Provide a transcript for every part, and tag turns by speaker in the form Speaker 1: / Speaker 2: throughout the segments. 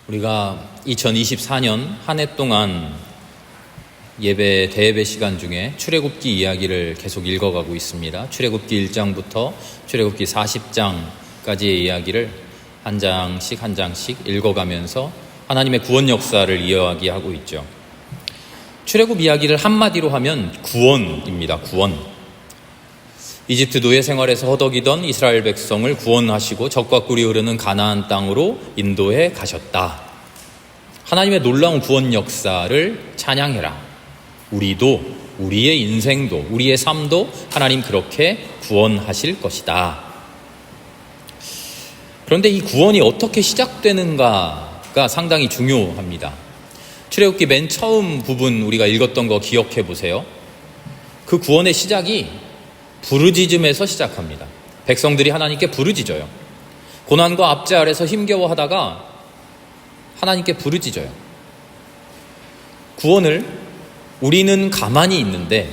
Speaker 1: 우리가 2024년 한 해 동안 대예배 시간 중에 출애굽기 이야기를 계속 읽어가고 있습니다. 출애굽기 1장부터 출애굽기 40장까지의 이야기를 한 장씩 읽어가면서 하나님의 구원 역사를 이야기하고 있죠. 출애굽 이야기를 한마디로 하면 구원입니다. 구원. 이집트 노예 생활에서 허덕이던 이스라엘 백성을 구원하시고 젖과 꿀이 흐르는 가나안 땅으로 인도해 가셨다. 하나님의 놀라운 구원 역사를 찬양해라. 우리도, 우리의 인생도, 우리의 삶도 하나님 그렇게 구원하실 것이다. 그런데 이 구원이 어떻게 시작되는가가 상당히 중요합니다. 출애굽기 맨 처음 부분 우리가 읽었던 거 기억해 보세요. 그 구원의 시작이 부르짖음에서 시작합니다. 백성들이 하나님께 부르짖어요. 고난과 압제 아래서 힘겨워하다가 하나님께 부르짖어요. 구원을 우리는 가만히 있는데,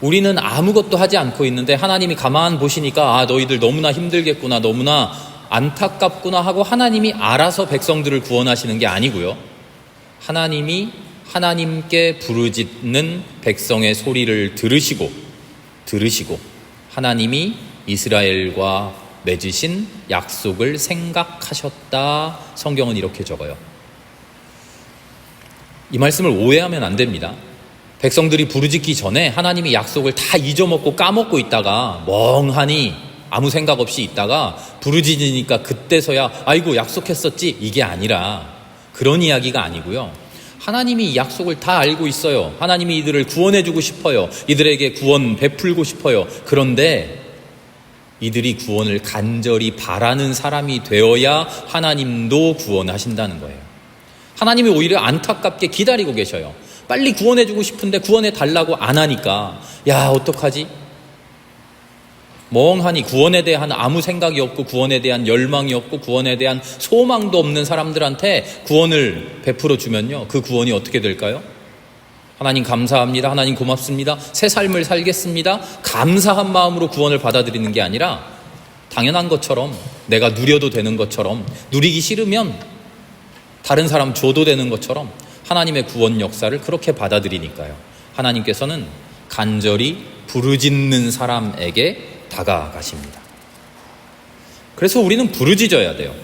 Speaker 1: 우리는 아무것도 하지 않고 있는데 하나님이 가만 보시니까 너희들 너무나 힘들겠구나, 너무나 안타깝구나 하고 하나님이 알아서 백성들을 구원하시는 게 아니고요. 하나님이 하나님께 부르짖는 백성의 소리를 들으시고 하나님이 이스라엘과 맺으신 약속을 생각하셨다. 성경은 이렇게 적어요. 이 말씀을 오해하면 안 됩니다. 백성들이 부르짖기 전에 하나님이 약속을 다 잊어먹고 까먹고 있다가 멍하니 아무 생각 없이 있다가 부르짖으니까 그때서야 아이고 약속했었지, 이게 아니라 그런 이야기가 아니고요. 하나님이 이 약속을 다 알고 있어요. 하나님이 이들을 구원해주고 싶어요. 이들에게 구원 베풀고 싶어요. 그런데 이들이 구원을 간절히 바라는 사람이 되어야 하나님도 구원하신다는 거예요. 하나님이 오히려 안타깝게 기다리고 계셔요. 빨리 구원해주고 싶은데 구원해달라고 안 하니까 어떡하지? 멍하니 구원에 대한 아무 생각이 없고 구원에 대한 열망이 없고 구원에 대한 소망도 없는 사람들한테 구원을 베풀어 주면요, 그 구원이 어떻게 될까요? 하나님 감사합니다, 하나님 고맙습니다, 새 삶을 살겠습니다, 감사한 마음으로 구원을 받아들이는 게 아니라 당연한 것처럼, 내가 누려도 되는 것처럼, 누리기 싫으면 다른 사람 줘도 되는 것처럼 하나님의 구원 역사를 그렇게 받아들이니까요. 하나님께서는 간절히 부르짖는 사람에게 다가가십니다. 그래서 우리는 부르짖어야 돼요.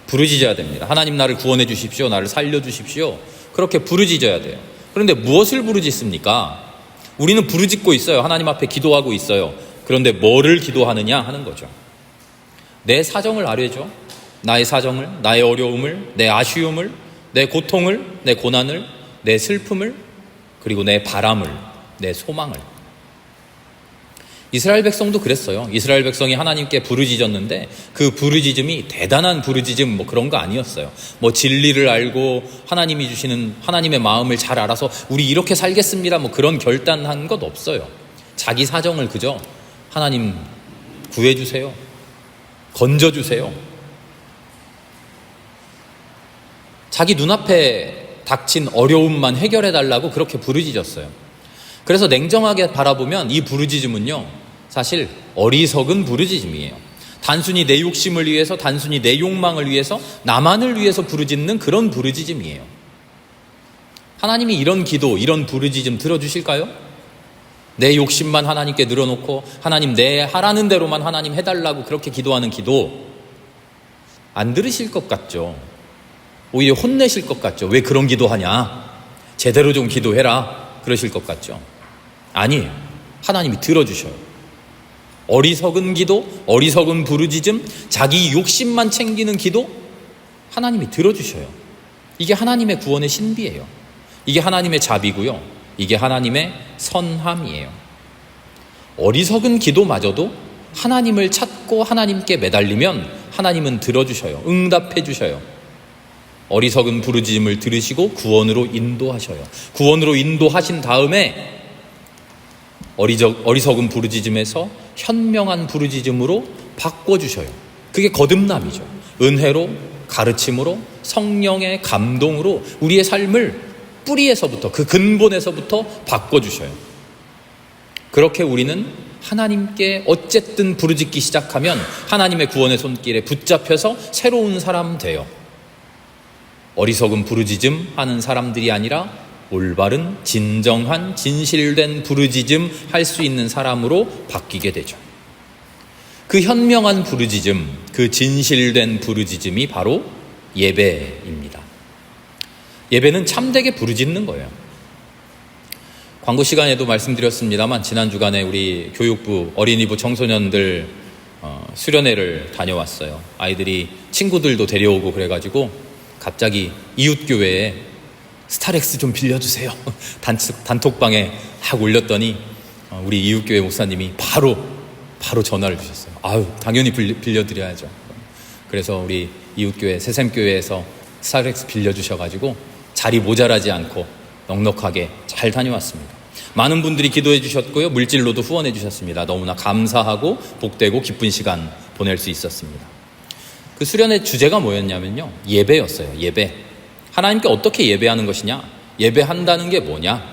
Speaker 1: 부르짖어야 됩니다. 하나님 나를 구원해 주십시오, 나를 살려 주십시오, 그렇게 부르짖어야 돼요. 그런데 무엇을 부르짖습니까? 우리는 부르짖고 있어요. 하나님 앞에 기도하고 있어요. 그런데 뭐를 기도하느냐 하는 거죠. 내 사정을 아뢰죠. 나의 사정을, 나의 어려움을, 내 아쉬움을, 내 고통을, 내 고난을, 내 슬픔을, 그리고 내 바람을, 내 소망을. 이스라엘 백성도 그랬어요. 이스라엘 백성이 하나님께 부르짖었는데 그 부르짖음이 대단한 부르짖음 그런 거 아니었어요. 진리를 알고 하나님이 주시는 하나님의 마음을 잘 알아서 우리 이렇게 살겠습니다 그런 결단한 것 없어요. 자기 사정을 그저 하나님 구해주세요, 건져주세요, 자기 눈앞에 닥친 어려움만 해결해달라고 그렇게 부르짖었어요. 그래서 냉정하게 바라보면 이 부르짖음은요, 사실 어리석은 부르짖음이에요. 단순히 내 욕심을 위해서, 단순히 내 욕망을 위해서, 나만을 위해서 부르짖는 그런 부르짖음이에요. 하나님이 이런 기도, 이런 부르짖음 들어주실까요? 내 욕심만 하나님께 늘어놓고 하나님 내 하라는 대로만 하나님 해달라고 그렇게 기도하는 기도 안 들으실 것 같죠. 오히려 혼내실 것 같죠. 왜 그런 기도하냐, 제대로 좀 기도해라, 그러실 것 같죠. 아니에요. 하나님이 들어주셔요. 어리석은 기도, 어리석은 부르짖음, 자기 욕심만 챙기는 기도, 하나님이 들어주셔요. 이게 하나님의 구원의 신비예요. 이게 하나님의 자비고요, 이게 하나님의 선함이에요. 어리석은 기도마저도 하나님을 찾고 하나님께 매달리면 하나님은 들어주셔요. 응답해 주셔요. 어리석은 부르짖음을 들으시고 구원으로 인도하셔요. 구원으로 인도하신 다음에 어리석은 부르짖음에서 현명한 부르짖음으로 바꿔주셔요. 그게 거듭남이죠. 은혜로, 가르침으로, 성령의 감동으로 우리의 삶을 뿌리에서부터, 그 근본에서부터 바꿔주셔요. 그렇게 우리는 하나님께 어쨌든 부르짖기 시작하면 하나님의 구원의 손길에 붙잡혀서 새로운 사람 돼요. 어리석은 부르짖음 하는 사람들이 아니라 올바른 진정한 진실된 부르짖음 할 수 있는 사람으로 바뀌게 되죠. 그 현명한 부르짖음, 그 진실된 부르짖음이 바로 예배입니다. 예배는 참되게 부르짖는 거예요. 광고 시간에도 말씀드렸습니다만 지난 주간에 우리 교육부, 어린이부 청소년들 수련회를 다녀왔어요. 아이들이 친구들도 데려오고 그래가지고 갑자기 이웃교회에 스타렉스 좀 빌려주세요. 단톡방에 확 올렸더니 우리 이웃교회 목사님이 바로 전화를 주셨어요. 아유, 당연히 빌려드려야죠. 그래서 우리 이웃교회 새샘교회에서 스타렉스 빌려주셔가지고 자리 모자라지 않고 넉넉하게 잘 다녀왔습니다. 많은 분들이 기도해 주셨고요. 물질로도 후원해 주셨습니다. 너무나 감사하고 복되고 기쁜 시간 보낼 수 있었습니다. 그 수련의 주제가 뭐였냐면요, 예배였어요. 예배. 하나님께 어떻게 예배하는 것이냐? 예배한다는 게 뭐냐?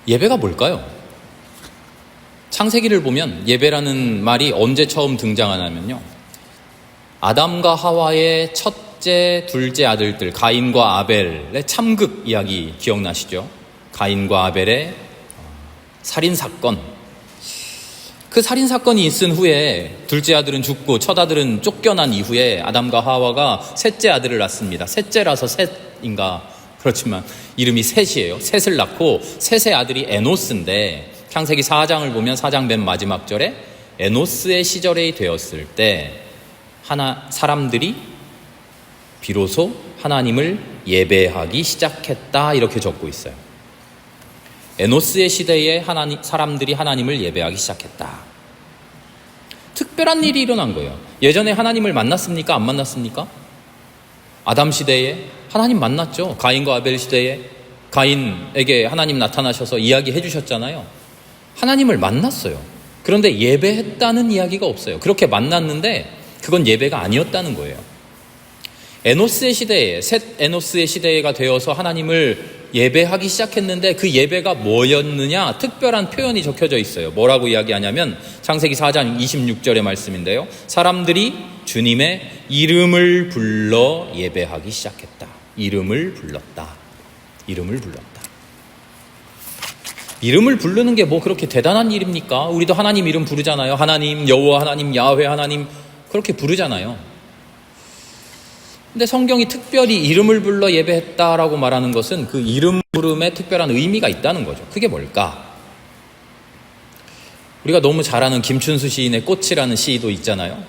Speaker 1: 예배가 뭘까요? 창세기를 보면 예배라는 말이 언제 처음 등장하냐면요, 아담과 하와의 첫째, 둘째 아들들 가인과 아벨의 참극 이야기 기억나시죠? 가인과 아벨의 살인사건. 그 살인사건이 있은 후에 둘째 아들은 죽고 첫 아들은 쫓겨난 이후에 아담과 하와가 셋째 아들을 낳습니다. 셋째라서 셋인가 그렇지만 이름이 셋이에요. 셋을 낳고 셋의 아들이 에노스인데, 창세기 4장을 보면 4장 맨 마지막 절에 에노스의 시절이 되었을 때 사람들이 비로소 하나님을 예배하기 시작했다, 이렇게 적고 있어요. 에노스의 시대에 사람들이 하나님을 예배하기 시작했다. 특별한 일이 일어난 거예요. 예전에 하나님을 만났습니까? 안 만났습니까? 아담 시대에 하나님 만났죠. 가인과 아벨 시대에 가인에게 하나님 나타나셔서 이야기해 주셨잖아요. 하나님을 만났어요. 그런데 예배했다는 이야기가 없어요. 그렇게 만났는데 그건 예배가 아니었다는 거예요. 에노스의 시대에, 셋 에노스의 시대가 되어서 하나님을 예배하기 시작했는데 그 예배가 뭐였느냐? 특별한 표현이 적혀져 있어요. 뭐라고 이야기하냐면 창세기 4장 26절의 말씀인데요, 사람들이 주님의 이름을 불러 예배하기 시작했다. 이름을 불렀다. 이름을 불렀다. 이름을 부르는 게 뭐 그렇게 대단한 일입니까? 우리도 하나님 이름 부르잖아요. 하나님, 여호와 하나님, 야훼 하나님, 그렇게 부르잖아요. 근데 성경이 특별히 이름을 불러 예배했다라고 말하는 것은 그 이름 부름에 특별한 의미가 있다는 거죠. 그게 뭘까? 우리가 너무 잘 아는 김춘수 시인의 꽃이라는 시도 있잖아요.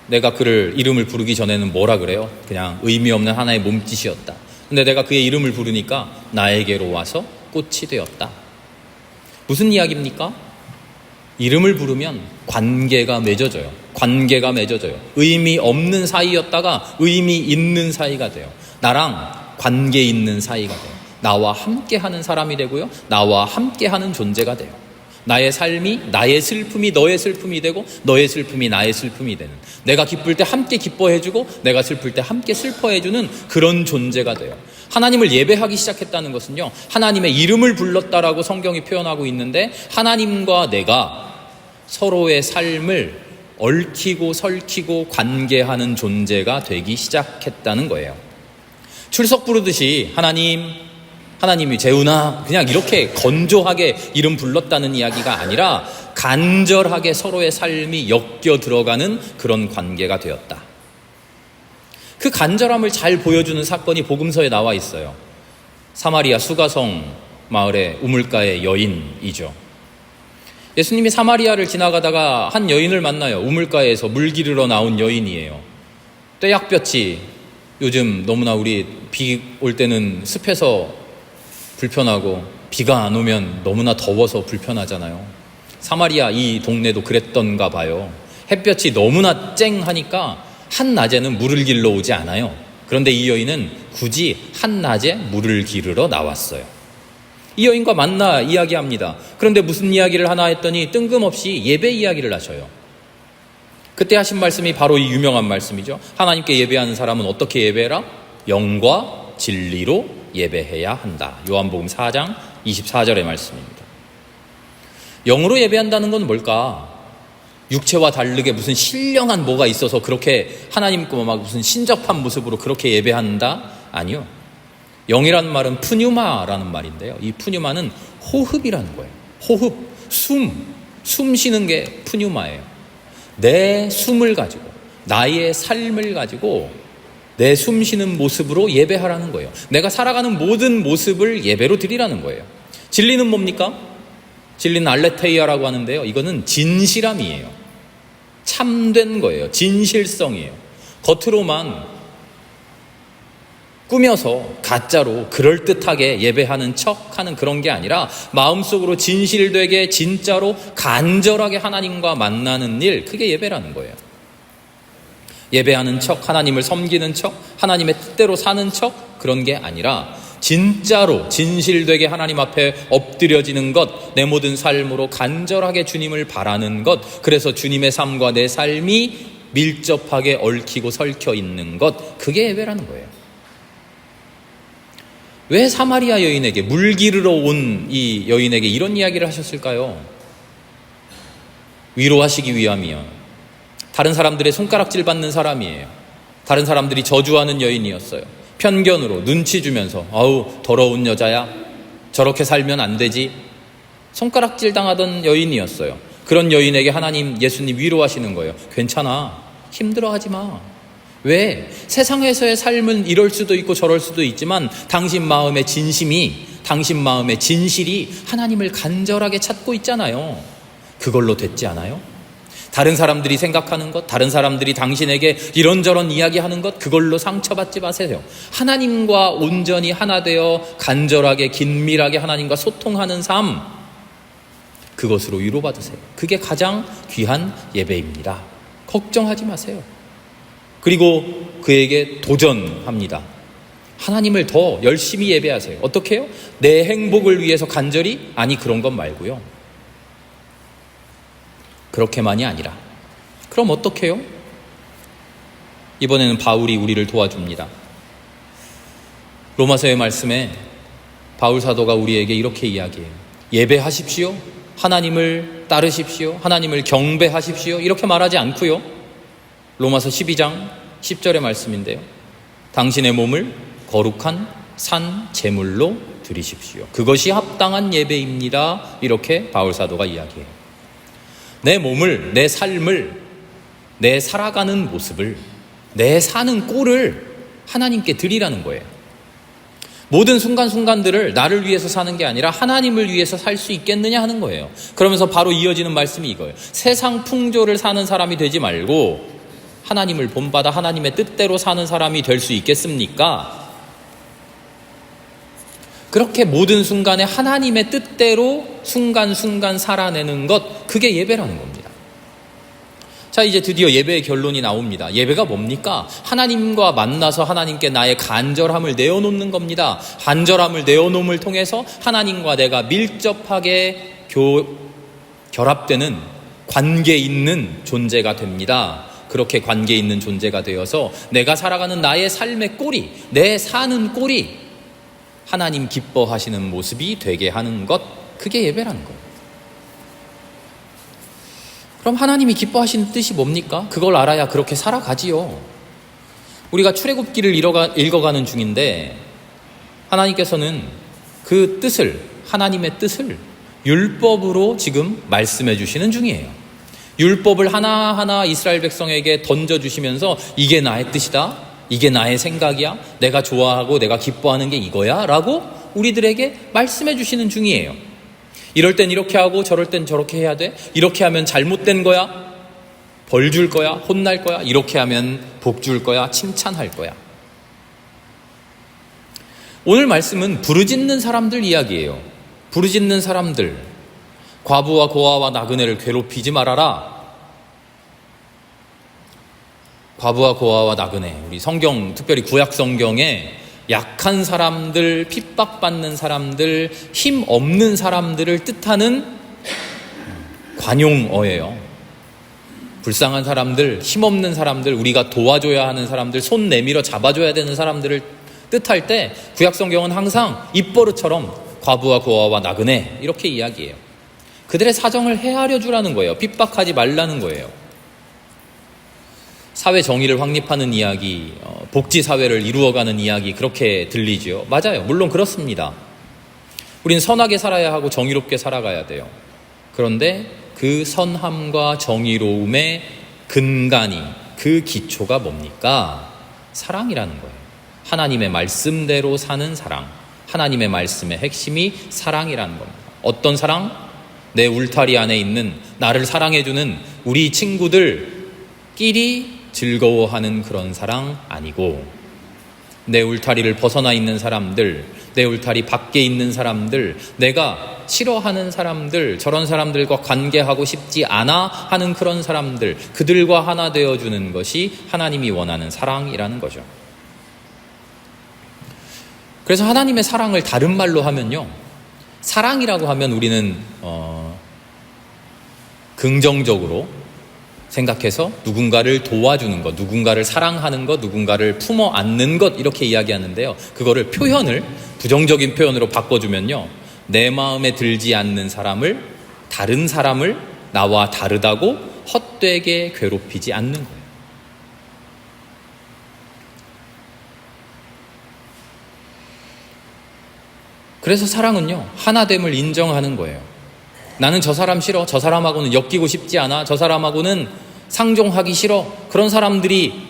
Speaker 1: 내가 그를 이름을 부르기 전에는 뭐라 그래요? 그냥 의미 없는 하나의 몸짓이었다. 근데 내가 그의 이름을 부르니까 나에게로 와서 꽃이 되었다. 무슨 이야기입니까? 이름을 부르면 관계가 맺어져요. 관계가 맺어져요. 의미 없는 사이였다가 의미 있는 사이가 돼요. 나랑 관계 있는 사이가 돼요. 나와 함께하는 사람이 되고요, 나와 함께하는 존재가 돼요. 나의 삶이 나의 슬픔이 너의 슬픔이 되고 너의 슬픔이 나의 슬픔이 되는, 내가 기쁠 때 함께 기뻐해주고 내가 슬플 때 함께 슬퍼해주는 그런 존재가 돼요. 하나님을 예배하기 시작했다는 것은요, 하나님의 이름을 불렀다라고 성경이 표현하고 있는데 하나님과 내가 서로의 삶을 얽히고 설키고 관계하는 존재가 되기 시작했다는 거예요. 출석 부르듯이 하나님이 재훈아 그냥 이렇게 건조하게 이름 불렀다는 이야기가 아니라 간절하게 서로의 삶이 엮여 들어가는 그런 관계가 되었다. 그 간절함을 잘 보여주는 사건이 복음서에 나와 있어요. 사마리아 수가성 마을의 우물가의 여인이죠. 예수님이 사마리아를 지나가다가 한 여인을 만나요. 우물가에서 물 기르러 나온 여인이에요. 떼약볕이, 요즘 너무나 우리 비 올 때는 습해서 불편하고 비가 안 오면 너무나 더워서 불편하잖아요. 사마리아 이 동네도 그랬던가 봐요. 햇볕이 너무나 쨍하니까 한낮에는 물을 길러 오지 않아요. 그런데 이 여인은 굳이 한낮에 물을 기르러 나왔어요. 이 여인과 만나 이야기합니다. 그런데 무슨 이야기를 하나 했더니 뜬금없이 예배 이야기를 하셔요. 그때 하신 말씀이 바로 이 유명한 말씀이죠. 하나님께 예배하는 사람은 어떻게 예배해라? 영과 진리로 예배해야 한다. 요한복음 4장 24절의 말씀입니다. 영으로 예배한다는 건 뭘까? 육체와 다르게 무슨 신령한 뭐가 있어서 그렇게 하나님과 막 무슨 신접한 모습으로 그렇게 예배한다? 아니요. 영이라는 말은 푸뉴마라는 말인데요. 이 푸뉴마는 호흡이라는 거예요. 호흡, 숨 쉬는 게 푸뉴마예요. 내 숨을 가지고, 나의 삶을 가지고 내 숨 쉬는 모습으로 예배하라는 거예요. 내가 살아가는 모든 모습을 예배로 드리라는 거예요. 진리는 뭡니까? 진리는 알레테이아라고 하는데요. 이거는 진실함이에요. 참된 거예요. 진실성이에요. 겉으로만 꾸며서 가짜로 그럴듯하게 예배하는 척하는 그런 게 아니라 마음속으로 진실되게 진짜로 간절하게 하나님과 만나는 일, 그게 예배라는 거예요. 예배하는 척, 하나님을 섬기는 척, 하나님의 뜻대로 사는 척, 그런 게 아니라 진짜로 진실되게 하나님 앞에 엎드려지는 것, 내 모든 삶으로 간절하게 주님을 바라는 것, 그래서 주님의 삶과 내 삶이 밀접하게 얽히고 설켜 있는 것, 그게 예배라는 거예요. 왜 사마리아 여인에게, 물 기르러 온 이 여인에게 이런 이야기를 하셨을까요? 위로하시기 위함이요. 다른 사람들의 손가락질 받는 사람이에요. 다른 사람들이 저주하는 여인이었어요. 편견으로 눈치 주면서 아우 더러운 여자야, 저렇게 살면 안 되지, 손가락질 당하던 여인이었어요. 그런 여인에게 하나님, 예수님 위로하시는 거예요. 괜찮아, 힘들어하지 마. 왜? 세상에서의 삶은 이럴 수도 있고 저럴 수도 있지만 당신 마음의 진심이, 당신 마음의 진실이 하나님을 간절하게 찾고 있잖아요. 그걸로 됐지 않아요? 다른 사람들이 생각하는 것, 다른 사람들이 당신에게 이런저런 이야기하는 것, 그걸로 상처받지 마세요. 하나님과 온전히 하나 되어 간절하게 긴밀하게 하나님과 소통하는 삶, 그것으로 위로받으세요. 그게 가장 귀한 예배입니다. 걱정하지 마세요. 그리고 그에게 도전합니다. 하나님을 더 열심히 예배하세요. 어떻게 해요? 내 행복을 위해서 간절히? 아니, 그런 건 말고요. 그렇게만이 아니라, 그럼 어떻게 해요? 이번에는 바울이 우리를 도와줍니다. 로마서의 말씀에 바울 사도가 우리에게 이렇게 이야기해요. 예배하십시오, 하나님을 따르십시오, 하나님을 경배하십시오, 이렇게 말하지 않고요. 로마서 12장 10절의 말씀인데요. 당신의 몸을 거룩한 산 제물로 드리십시오. 그것이 합당한 예배입니다. 이렇게 바울 사도가 이야기해요. 내 몸을, 내 삶을, 내 살아가는 모습을, 내 사는 꼴을 하나님께 드리라는 거예요. 모든 순간순간들을 나를 위해서 사는 게 아니라 하나님을 위해서 살 수 있겠느냐 하는 거예요. 그러면서 바로 이어지는 말씀이 이거예요. 세상 풍조를 사는 사람이 되지 말고 하나님을 본받아 하나님의 뜻대로 사는 사람이 될 수 있겠습니까? 그렇게 모든 순간에 하나님의 뜻대로 순간순간 살아내는 것, 그게 예배라는 겁니다. 자, 이제 드디어 예배의 결론이 나옵니다. 예배가 뭡니까? 하나님과 만나서 하나님께 나의 간절함을 내어놓는 겁니다. 간절함을 내어놓음을 통해서 하나님과 내가 밀접하게 결합되는 관계 있는 존재가 됩니다. 그렇게 관계 있는 존재가 되어서 내가 살아가는 나의 삶의 꼴이, 내 사는 꼴이 하나님 기뻐하시는 모습이 되게 하는 것, 그게 예배라는 거예요. 그럼 하나님이 기뻐하시는 뜻이 뭡니까? 그걸 알아야 그렇게 살아가지요. 우리가 출애굽기를 읽어가는 중인데 하나님께서는 그 뜻을, 하나님의 뜻을 율법으로 지금 말씀해 주시는 중이에요. 율법을 하나하나 이스라엘 백성에게 던져주시면서 이게 나의 뜻이다, 이게 나의 생각이야, 내가 좋아하고 내가 기뻐하는 게 이거야 라고 우리들에게 말씀해 주시는 중이에요. 이럴 땐 이렇게 하고 저럴 땐 저렇게 해야 돼, 이렇게 하면 잘못된 거야, 벌 줄 거야, 혼날 거야, 이렇게 하면 복 줄 거야, 칭찬할 거야. 오늘 말씀은 부르짖는 사람들 이야기예요. 부르짖는 사람들, 과부와 고아와 나그네를 괴롭히지 말아라. 과부와 고아와 나그네, 우리 성경, 특별히 구약 성경에 약한 사람들, 핍박받는 사람들, 힘 없는 사람들을 뜻하는 관용어예요. 불쌍한 사람들, 힘없는 사람들, 우리가 도와줘야 하는 사람들, 손 내밀어 잡아줘야 되는 사람들을 뜻할 때 구약 성경은 항상 입버릇처럼 과부와 고아와 나그네 이렇게 이야기해요. 그들의 사정을 헤아려 주라는 거예요. 핍박하지 말라는 거예요. 사회 정의를 확립하는 이야기, 복지사회를 이루어가는 이야기, 그렇게 들리죠. 맞아요. 물론 그렇습니다. 우린 선하게 살아야 하고 정의롭게 살아가야 돼요. 그런데 그 선함과 정의로움의 근간이, 그 기초가 뭡니까? 사랑이라는 거예요. 하나님의 말씀대로 사는 사랑, 하나님의 말씀의 핵심이 사랑이라는 겁니다. 어떤 사랑? 내 울타리 안에 있는 나를 사랑해주는 우리 친구들끼리 즐거워하는 그런 사랑 아니고, 내 울타리를 벗어나 있는 사람들, 내 울타리 밖에 있는 사람들, 내가 싫어하는 사람들, 저런 사람들과 관계하고 싶지 않아 하는 그런 사람들, 그들과 하나 되어주는 것이 하나님이 원하는 사랑이라는 거죠. 그래서 하나님의 사랑을 다른 말로 하면요, 사랑이라고 하면 우리는 긍정적으로 생각해서 누군가를 도와주는 것, 누군가를 사랑하는 것, 누군가를 품어 안는 것, 이렇게 이야기하는데요. 그거를 표현을 부정적인 표현으로 바꿔주면요, 내 마음에 들지 않는 사람을, 다른 사람을 나와 다르다고 헛되게 괴롭히지 않는 거예요. 그래서 사랑은요, 하나됨을 인정하는 거예요. 나는 저 사람 싫어, 저 사람하고는 엮이고 싶지 않아, 저 사람하고는 상종하기 싫어, 그런 사람들이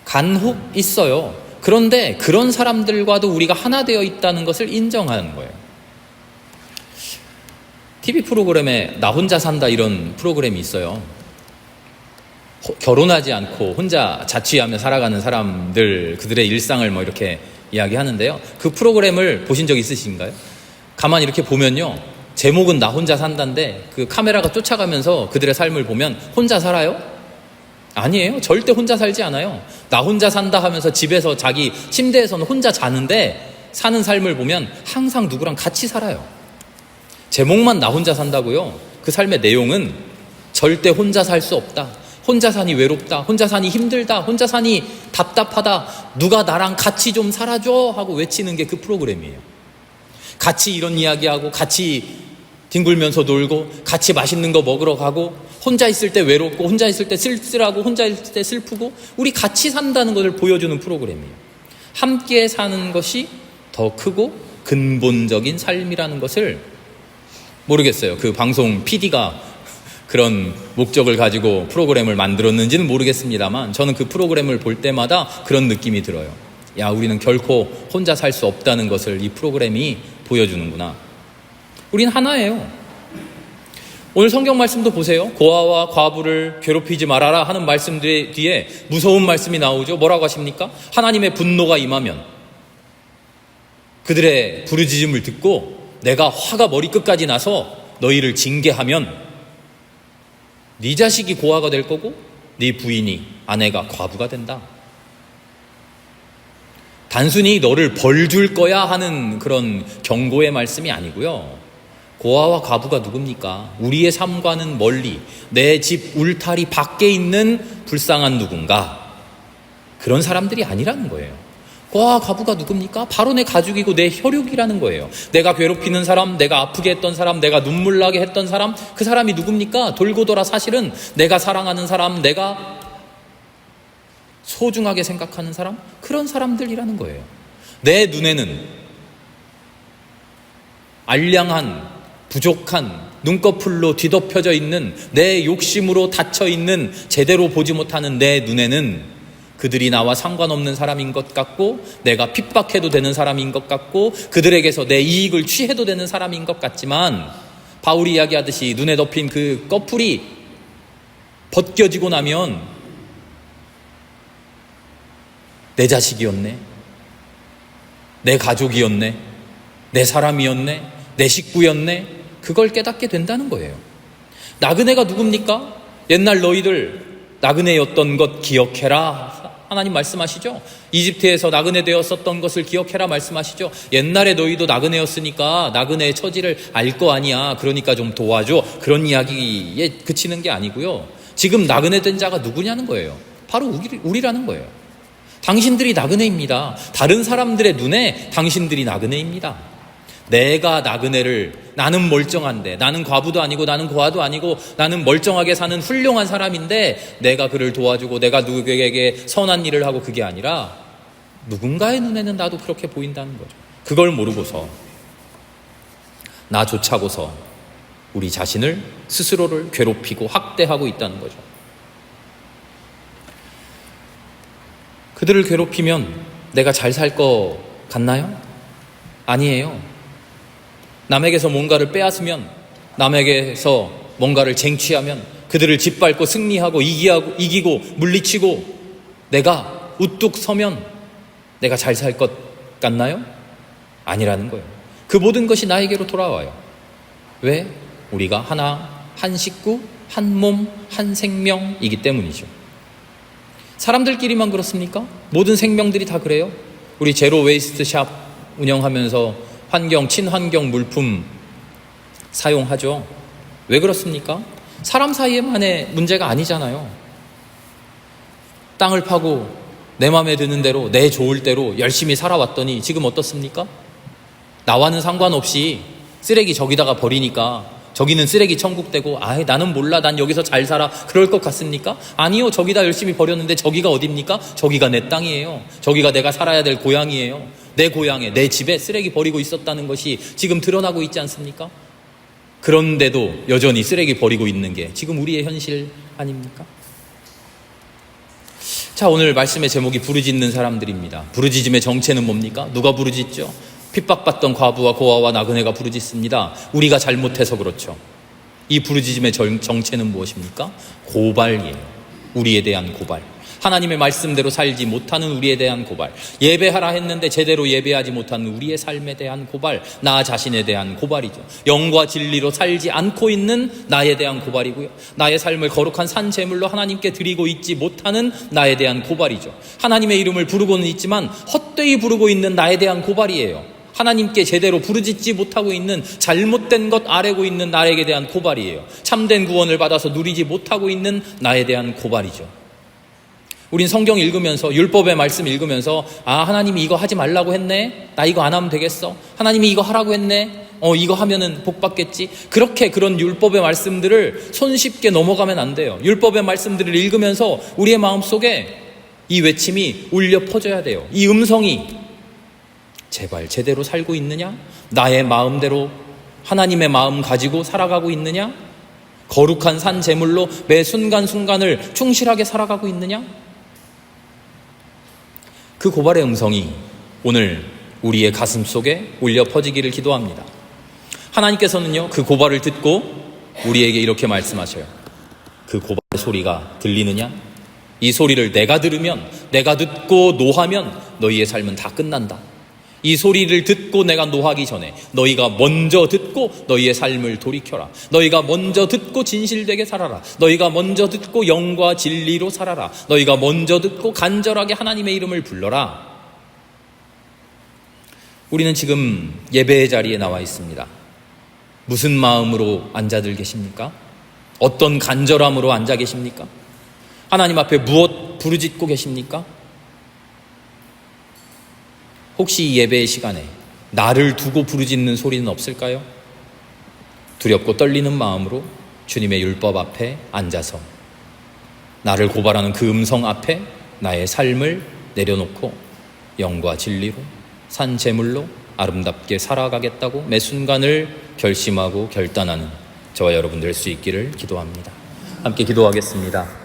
Speaker 1: 간혹 있어요. 그런데 그런 사람들과도 우리가 하나 되어 있다는 것을 인정하는 거예요. TV 프로그램에 나 혼자 산다 이런 프로그램이 있어요. 결혼하지 않고 혼자 자취하며 살아가는 사람들, 그들의 일상을 뭐 이렇게 이야기하는데요. 그 프로그램을 보신 적 있으신가요? 가만히 이렇게 보면요, 제목은 나 혼자 산다인데 그 카메라가 쫓아가면서 그들의 삶을 보면 혼자 살아요? 아니에요. 절대 혼자 살지 않아요. 나 혼자 산다 하면서 집에서 자기 침대에서는 혼자 자는데 사는 삶을 보면 항상 누구랑 같이 살아요. 제목만 나 혼자 산다고요. 그 삶의 내용은 절대 혼자 살 수 없다, 혼자 사니 외롭다, 혼자 사니 힘들다, 혼자 사니 답답하다, 누가 나랑 같이 좀 살아줘 하고 외치는 게 그 프로그램이에요. 같이 이런 이야기하고, 같이 뒹굴면서 놀고, 같이 맛있는 거 먹으러 가고, 혼자 있을 때 외롭고, 혼자 있을 때 쓸쓸하고, 혼자 있을 때 슬프고, 우리 같이 산다는 것을 보여주는 프로그램이에요. 함께 사는 것이 더 크고 근본적인 삶이라는 것을, 모르겠어요. 그 방송 PD가 그런 목적을 가지고 프로그램을 만들었는지는 모르겠습니다만, 저는 그 프로그램을 볼 때마다 그런 느낌이 들어요. 야, 우리는 결코 혼자 살 수 없다는 것을 이 프로그램이 보여주는구나. 우린 하나예요. 오늘 성경 말씀도 보세요. 고아와 과부를 괴롭히지 말아라 하는 말씀들 뒤에 무서운 말씀이 나오죠. 뭐라고 하십니까? 하나님의 분노가 임하면, 그들의 부르짖음을 듣고 내가 화가 머리끝까지 나서 너희를 징계하면 네 자식이 고아가 될 거고 네 부인이, 아내가 과부가 된다. 단순히 너를 벌 줄 거야 하는 그런 경고의 말씀이 아니고요. 고아와 과부가 누굽니까? 우리의 삶과는 멀리 내 집 울타리 밖에 있는 불쌍한 누군가, 그런 사람들이 아니라는 거예요. 고아와 과부가 누굽니까? 바로 내 가족이고 내 혈육이라는 거예요. 내가 괴롭히는 사람, 내가 아프게 했던 사람, 내가 눈물 나게 했던 사람, 그 사람이 누굽니까? 돌고 돌아 사실은 내가 사랑하는 사람, 내가 소중하게 생각하는 사람, 그런 사람들이라는 거예요. 내 눈에는 알량한, 부족한, 눈꺼풀로 뒤덮여져 있는, 내 욕심으로 닫혀 있는, 제대로 보지 못하는 내 눈에는 그들이 나와 상관없는 사람인 것 같고, 내가 핍박해도 되는 사람인 것 같고, 그들에게서 내 이익을 취해도 되는 사람인 것 같지만, 바울이 이야기하듯이 눈에 덮인 그 꺼풀이 벗겨지고 나면 내 자식이었네, 내 가족이었네, 내 사람이었네, 내 식구였네, 그걸 깨닫게 된다는 거예요. 나그네가 누굽니까? 옛날 너희들 나그네였던 것 기억해라, 하나님 말씀하시죠. 이집트에서 나그네 되었었던 것을 기억해라 말씀하시죠. 옛날에 너희도 나그네였으니까 나그네의 처지를 알 거 아니야, 그러니까 좀 도와줘, 그런 이야기에 그치는 게 아니고요. 지금 나그네 된 자가 누구냐는 거예요. 바로 우리라는 거예요. 당신들이 나그네입니다. 다른 사람들의 눈에 당신들이 나그네입니다. 내가 나그네를, 나는 멀쩡한데, 나는 과부도 아니고 나는 고아도 아니고 나는 멀쩡하게 사는 훌륭한 사람인데 내가 그를 도와주고 내가 누구에게 선한 일을 하고, 그게 아니라 누군가의 눈에는 나도 그렇게 보인다는 거죠. 그걸 모르고서 나 쫓아고서 우리 자신을, 스스로를 괴롭히고 학대하고 있다는 거죠. 그들을 괴롭히면 내가 잘 살 것 같나요? 아니에요. 남에게서 뭔가를 빼앗으면, 남에게서 뭔가를 쟁취하면, 그들을 짓밟고 승리하고 이기고 물리치고 내가 우뚝 서면 내가 잘 살 것 같나요? 아니라는 거예요. 그 모든 것이 나에게로 돌아와요. 왜? 우리가 하나, 한 식구, 한 몸, 한 생명이기 때문이죠. 사람들끼리만 그렇습니까? 모든 생명들이 다 그래요? 우리 제로 웨이스트 샵 운영하면서 친환경 물품 사용하죠. 왜 그렇습니까? 사람 사이에만의 문제가 아니잖아요. 땅을 파고 내 마음에 드는 대로, 내 좋을 대로 열심히 살아왔더니 지금 어떻습니까? 나와는 상관없이 쓰레기 저기다가 버리니까 저기는 쓰레기 천국 되고, 나는 몰라, 난 여기서 잘 살아, 그럴 것 같습니까? 아니요. 저기다 열심히 버렸는데 저기가 어딥니까? 저기가 내 땅이에요. 저기가 내가 살아야 될 고향이에요. 내 고향에, 내 집에 쓰레기 버리고 있었다는 것이 지금 드러나고 있지 않습니까? 그런데도 여전히 쓰레기 버리고 있는 게 지금 우리의 현실 아닙니까? 자, 오늘 말씀의 제목이 부르짖는 사람들입니다. 부르짖음의 정체는 뭡니까? 누가 부르짖죠? 핍박받던 과부와 고아와 나그네가 부르짖습니다. 우리가 잘못해서 그렇죠. 이 부르짖음의 정체는 무엇입니까? 고발이에요. 우리에 대한 고발. 하나님의 말씀대로 살지 못하는 우리에 대한 고발. 예배하라 했는데 제대로 예배하지 못하는 우리의 삶에 대한 고발. 나 자신에 대한 고발이죠. 영과 진리로 살지 않고 있는 나에 대한 고발이고요. 나의 삶을 거룩한 산 제물로 하나님께 드리고 있지 못하는 나에 대한 고발이죠. 하나님의 이름을 부르고는 있지만 헛되이 부르고 있는 나에 대한 고발이에요. 하나님께 제대로 부르짖지 못하고 있는, 잘못된 것 아뢰고 있는 나에게 대한 고발이에요. 참된 구원을 받아서 누리지 못하고 있는 나에 대한 고발이죠. 우린 성경 읽으면서, 율법의 말씀 읽으면서, 하나님이 이거 하지 말라고 했네? 나 이거 안 하면 되겠어? 하나님이 이거 하라고 했네? 이거 하면은 복 받겠지? 그런 율법의 말씀들을 손쉽게 넘어가면 안 돼요. 율법의 말씀들을 읽으면서 우리의 마음속에 이 외침이 울려 퍼져야 돼요. 이 음성이 제발 제대로 살고 있느냐? 나의 마음대로 하나님의 마음 가지고 살아가고 있느냐? 거룩한 산 제물로 매 순간순간을 충실하게 살아가고 있느냐? 그 고발의 음성이 오늘 우리의 가슴 속에 울려 퍼지기를 기도합니다. 하나님께서는요, 그 고발을 듣고 우리에게 이렇게 말씀하셔요. 그 고발의 소리가 들리느냐? 이 소리를 내가 들으면, 내가 듣고 노하면 너희의 삶은 다 끝난다. 이 소리를 듣고 내가 노하기 전에 너희가 먼저 듣고 너희의 삶을 돌이켜라. 너희가 먼저 듣고 진실되게 살아라. 너희가 먼저 듣고 영과 진리로 살아라. 너희가 먼저 듣고 간절하게 하나님의 이름을 불러라. 우리는 지금 예배의 자리에 나와 있습니다. 무슨 마음으로 앉아들 계십니까? 어떤 간절함으로 앉아 계십니까? 하나님 앞에 무엇 부르짖고 계십니까? 혹시 이 예배의 시간에 나를 두고 부르짖는 소리는 없을까요? 두렵고 떨리는 마음으로 주님의 율법 앞에 앉아서 나를 고발하는 그 음성 앞에 나의 삶을 내려놓고 영과 진리로 산 제물로 아름답게 살아가겠다고 매 순간을 결심하고 결단하는 저와 여러분 될 수 있기를 기도합니다. 함께 기도하겠습니다.